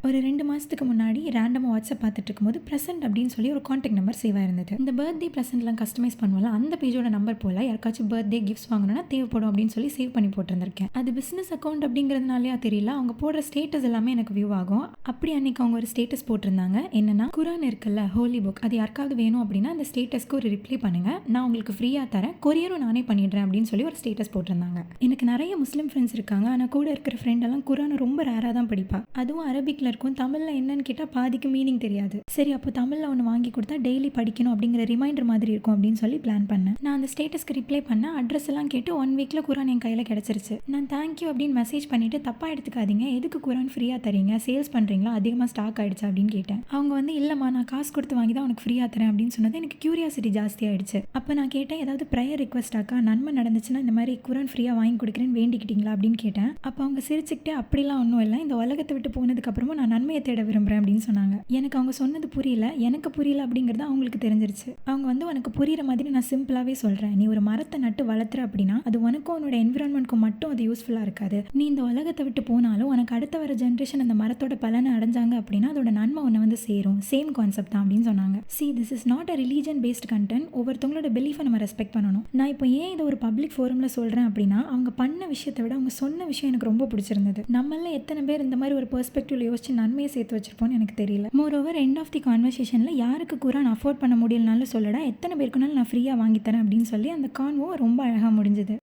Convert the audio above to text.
ஒரு 2 மாசத்துக்கு முன்னாடி ரேண்டமா வாட்ஸ்அப் பார்த்துட்டு இருக்கும்போது பிரசன்ட் அப்படின்னு சொல்லி ஒரு கான்டாக்ட் நம்பர் சேவ் ஆயிருந்தது. இந்த பர்த்டே பிரசன்ட்லாம் கஸ்டமைஸ் பண்ணுவோம்ல, அந்த பேஜோட நம்பர் போல யாருக்காச்சும் பர்த்டே கிஃப்ட்ஸ் வாங்கணும்னா தேவைப்படும் அப்படின்னு சொல்லி சேவ் பண்ணி போட்டிருந்திருக்கேன். அது பிசினஸ் அக்கௌண்ட் அப்படிங்கிறதுனாலயா தெரியல, அவங்க போடுற ஸ்டேட்டஸ் எல்லாமே எனக்கு வியூ ஆகும். அப்படி அன்னைக்கு அவங்க ஒரு ஸ்டேட்டஸ் போட்டிருந்தாங்க. என்னன்னா, குரான் இருக்குல்ல, ஹோலி புக், அது யாருக்காவது வேணும் அப்படின்னா அந்த ஸ்டேட்டஸ்க்கு ஒரு ரிப்ளை பண்ணுங்க, நான் உங்களுக்கு ஃப்ரீயா தரேன், கொரியரும் நானே பண்ணிடுறேன் அப்படின்னு சொல்லி ஒரு ஸ்டேட்டஸ் போட்டிருந்தாங்க. எனக்கு நிறைய முஸ்லீம் ஃப்ரெண்ட்ஸ் இருக்காங்க. ஆனால் கூட இருக்கிற ஃப்ரெண்ட் எல்லாம் குரானை ரொம்ப ரேராக தான் படிப்பா. அதுவும் அரபிக்ல இருக்கும். தமிழ்ல என்னன்னு கேட்டால் பாதிக்கு மீனிங் தெரியாது. சரி, அப்போ தமிழ்ல ஒன்று வாங்கி கொடுத்தா டெய்லி படிக்கணும் அப்படிங்கிற ரிமைண்டர் மாதிரி இருக்கும் அப்படின்னு சொல்லி பிளான் பண்ணேன். நான் அந்த ஸ்டேட்டஸ்க்கு ரிப்ளை பண்ண அட்ரஸ் எல்லாம் கேட்டு 1 வீக்ல குரான் என் கையில் கிடைச்சிருச்சு. நான் தேங்க்யூ அப்படின்னு மெசேஜ் பண்ணிட்டு, தப்பா எடுத்துக்காதீங்க, எதுக்கு குரான் ஃப்ரீயா தரீங்க, சேல்ஸ் பண்றீங்களா, அதிகமாக ஸ்டாக் ஆயிடுச்சு அப்படின்னு கேட்டேன். அவங்க வந்து இல்லம்மா, நான் காசு கொடுத்து வாங்கி தான் உனக்கு ஃப்ரீயா தரேன் அப்படின்னு சொன்னது எனக்கு கியூரியாசிட்டி ஜாஸ்தி ஆயிடுச்சு. அப்போ நான் கேட்டேன், ஏதாவது ப்ரேயர் ரிக்வஸ்டாக்கா, நன்மை நடந்துச்சுன்னா இந்த மாதிரி குரான் ஃப்ரீயா வாங்கி கொடுக்குறேன்னு வேண்டிக்கிட்டீங்களா அப்படின்னு கேட்டேன். அப்போ அவங்க சிரிச்சுக்கிட்டே, அப்படிலாம் ஒன்றும் இல்லை, இந்த உலகத்தை விட்டு போனதுக்கு அப்புறமா நான் நன்மையை தேட விரும்புறேன் அப்படின்னு சொன்னாங்க. எனக்கு அவங்க சொன்னது புரியல, எனக்கு புரியல அப்படிங்கிறது அவங்களுக்கு தெரிஞ்சிருச்சு. அவங்க வந்து, உனக்கு புரியுற மாதிரி நான் சிம்பிளாவே சொல்றேன், நீ ஒரு மரத்தை நட்டு வளர்த்துற அப்படின்னா அது உனக்கும் உன்னோட என்விரான்மெண்ட்க்கும் மட்டும் அது யூஸ்ஃபுல்லா இருக்காது. நீ இந்த உலகத்தை விட்டு போனாலும் உனக்கு அடுத்த வர ஜென்ரேஷன் அந்த மரத்தோட பலனை அடைஞ்சாங்க அப்படின்னா அதோட நன்மை உன்னை வந்து சேரும். சேம் கான்செப்ட் தான் அப்படின்னு சொன்னாங்க. See, this is not a religion based content. ஒவ்வொருத்தவங்களோட பிலீஃபை நம்ம ரெஸ்பெக்ட் பண்ணணும். நான் இப்போ ஏன் இதை ஒரு பப்ளிக் ஃபோரம்ல சொல்றேன் அப்படின்னா, அவங்க பண்ண விஷயத்தை விட அவங்க சொன்ன விஷயம் எனக்கு ரொம்ப பிடிச்சிருந்தது. நம்மள எத்தனை பேர் இந்த மாதிரி ஒரு பெர்ஸ்பெக்டிவ்ல யோசிச்சு நன்மையை சேர்த்து வச்சிருப்போம்னு எனக்கு தெரியல. மோரோவர், எண்ட் ஆஃப் தி கான்வர்சேஷன்ல யாருக்கு குரான் அஃபோர்ட் பண்ண முடியலனாலும் சொல்லடா, எத்தனை பேருக்குனாலும் நான் ஃப்ரீயா வாங்கி தரேன் அப்படின்னு சொல்லி அந்த கான்வோ ரொம்ப அழகா முடிஞ்சது.